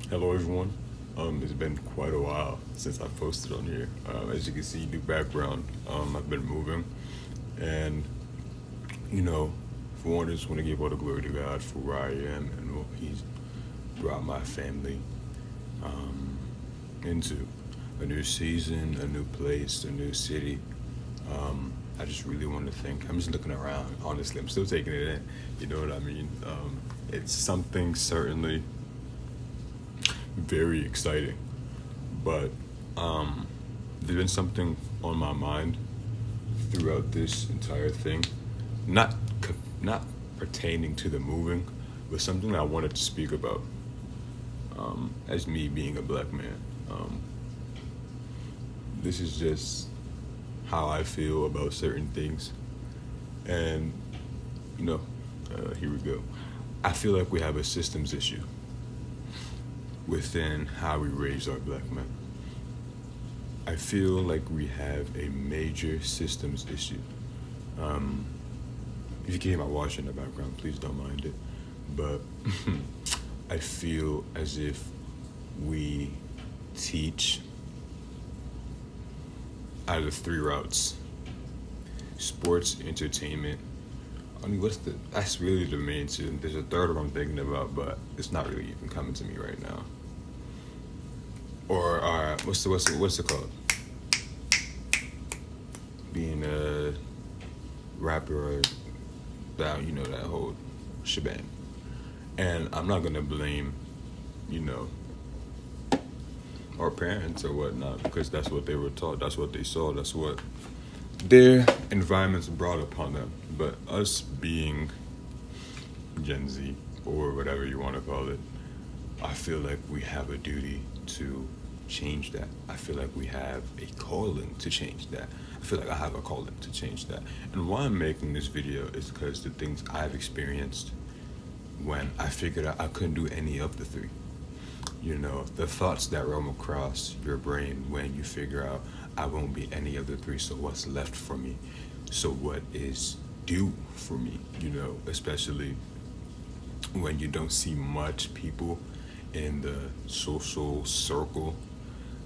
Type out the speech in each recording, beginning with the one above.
Hello, everyone. It's been quite a while since I posted on here. As you can see, the background, I've been moving, and you know, for one, I just want to give all the glory to God for where I am and what He's brought my family into a new season, a new place, a new city. I just really want to thank. I'm just looking around. Honestly, I'm still taking it in. You know what I mean? It's something certainly very exciting. But there's been something on my mind throughout this entire thing, not not pertaining to the moving, but something that I wanted to speak about. As me being a black man, this is just how I feel about certain things, and you know, here we go. I feel like we have a systems issue within how we raise our black men. I feel like we have a major systems issue. Um, if you can hear my wash in the background, please don't mind it. But I feel as if we teach out of three routes: sports, entertainment. I mean, that's really the main two. There's a third one I'm thinking about, but it's not really even coming to me right now. Or what's it called? Being a rapper, or that that whole shebang. And I'm not gonna blame, you know, our parents or whatnot, because that's what they were taught, that's what they saw, that's what their environments brought upon them. But us being Gen Z or whatever you want to call it, I feel like we have a duty to change that. I feel like we have a calling to change that. I feel like I have a calling to change that. And why I'm making this video is because the things I've experienced when I figured out I couldn't do any of the three. You know, the thoughts that roam across your brain when you figure out I won't be any of the three, so what's left for me? So what is due for me? You know, especially when you don't see much people in the social circle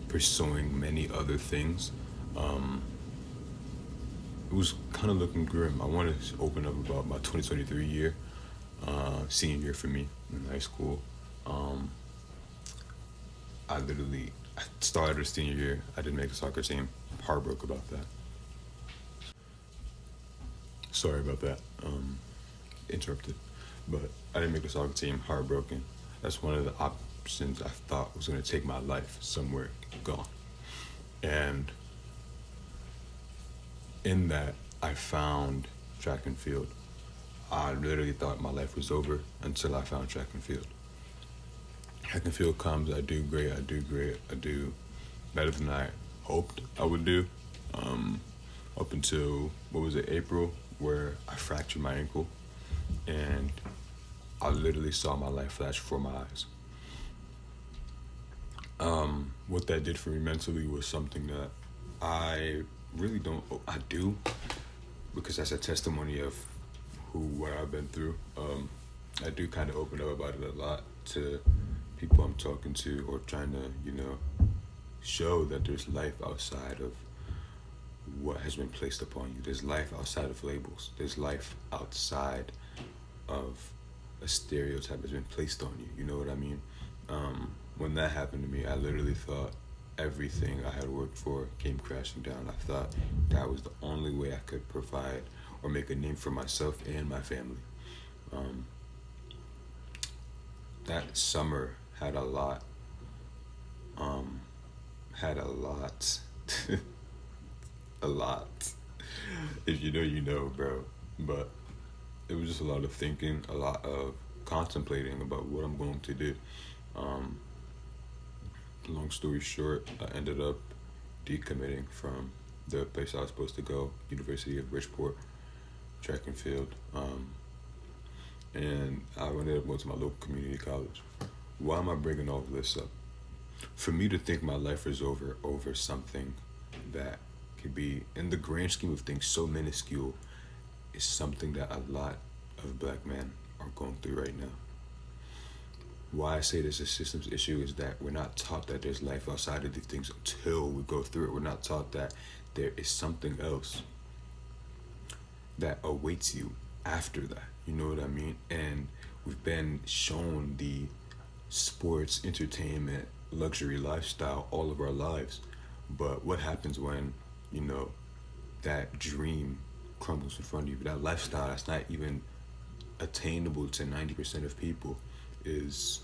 pursuing many other things. Um, it was kind of looking grim. I wanted to open up about my 2023 year, senior year for me in high school. Um, I started a senior year. I didn't make the soccer team. I'm heartbroken about that. Sorry about that. Interrupted. But I didn't make the soccer team. Heartbroken. That's one of the options I thought was going to take my life somewhere gone. And in that, I found track and field. I literally thought my life was over until I found track and field. Track and field comes, I do great, I do better than I hoped I would do. Up until, what was it, April, where I fractured my ankle, and I literally saw my life flash before my eyes. What that did for me mentally was something that I really don't, I do, because that's a testimony of what I've been through. I do kind of open up about it a lot to people I'm talking to, or trying to, show that there's life outside of what has been placed upon you. There's life outside of labels. There's life outside of a stereotype that's been placed on you. You know what I mean? When that happened to me, I literally thought everything I had worked for came crashing down. I thought that was the only way I could provide or make a name for myself and my family. Um, that summer had a lot, um, had a lot, a lot. If you know, you know, bro. But it was just a lot of thinking, a lot of contemplating about what I'm going to do. Um, Long story short, I ended up decommitting from the place I was supposed to go, University of Bridgeport, track and field. And I ended up going to my local community college. Why am I bringing all of this up? For me to think my life is over something that could be, in the grand scheme of things, so minuscule, is something that a lot of black men are going through right now. why I say there's a systems issue is that we're not taught that there's life outside of these things until we go through it. We're not taught that there is something else that awaits you after that. You know what I mean? And we've been shown the sports, entertainment, luxury lifestyle all of our lives. But what happens when, you know, that dream crumbles in front of you? That lifestyle that's not even attainable to 90% of people is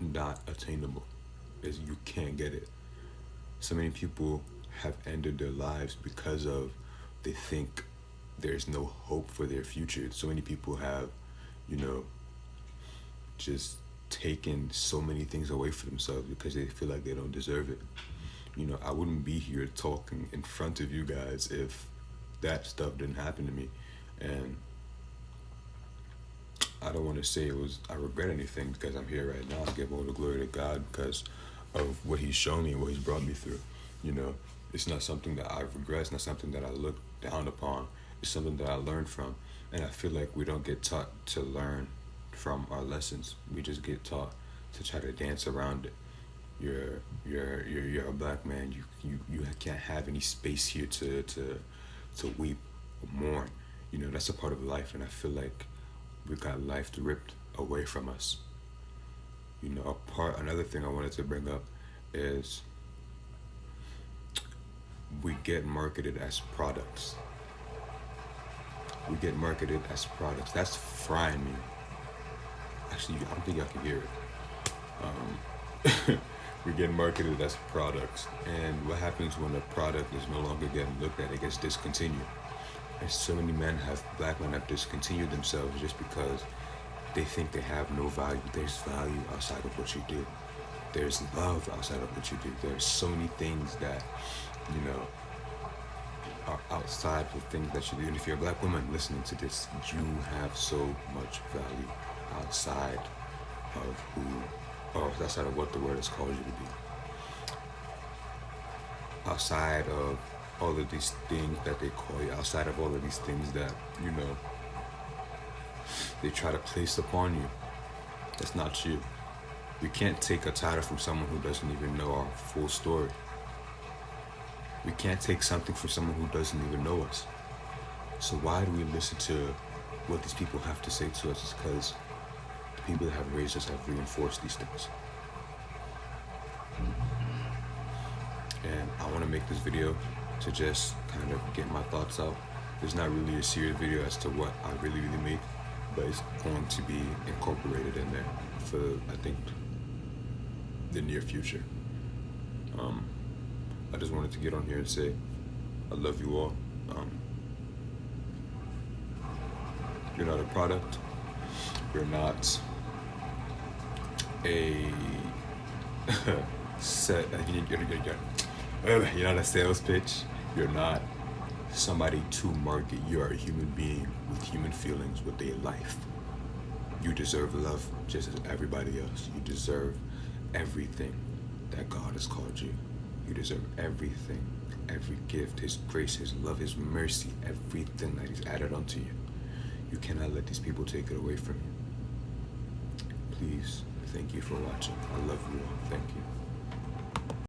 not attainable. Is you can't get it. So many people have ended their lives because of they think there's no hope for their future. So many people have, you know, just taken so many things away from themselves because they feel like they don't deserve it. You know, I wouldn't be here talking in front of you guys if that stuff didn't happen to me. And I don't want to say I regret anything because I'm here right now. I give all the glory to God because of what He's shown me and what He's brought me through. You know, it's not something that I regret. It's not something that I look down upon. It's something that I learned from. And I feel like we don't get taught to learn from our lessons. We just get taught to try to dance around it. You're a black man. You can't have any space here to weep or mourn. You know, that's a part of life, and I feel like we got life ripped away from us. You know, another thing I wanted to bring up is we get marketed as products. We get marketed as products. That's frying me. Actually, I don't think y'all can hear it. We get marketed as products, and what happens when a product is no longer getting looked at? It gets discontinued. And so many black men have discontinued themselves just because they think they have no value. There's value outside of what you do. There's love outside of what you do. There's so many things that, you know, are outside of the things that you do. And if you're a black woman listening to this, you have so much value outside of outside of what the word has called you to be. Outside of all of these things that they call you, outside of all of these things that, you know, they try to place upon you. That's not you. We can't take a title from someone who doesn't even know our full story. We can't take something from someone who doesn't even know us. So why do we listen to what these people have to say to us? It's because the people that have raised us have reinforced these things. And I want to make this video to just kind of get my thoughts out. It's not really a serious video as to what I really make, but it's going to be incorporated in there for, I think, the near future. I just wanted to get on here and say I love you all. You're not a product. You're not a you're not a sales pitch. You're not somebody to market. You are a human being with human feelings, with a life. You deserve love just as everybody else. You deserve everything that God has called you. You deserve everything, every gift, His grace, His love, His mercy, everything that He's added onto you. You cannot let these people take it away from you. Please, thank you for watching. I love you all. Thank you.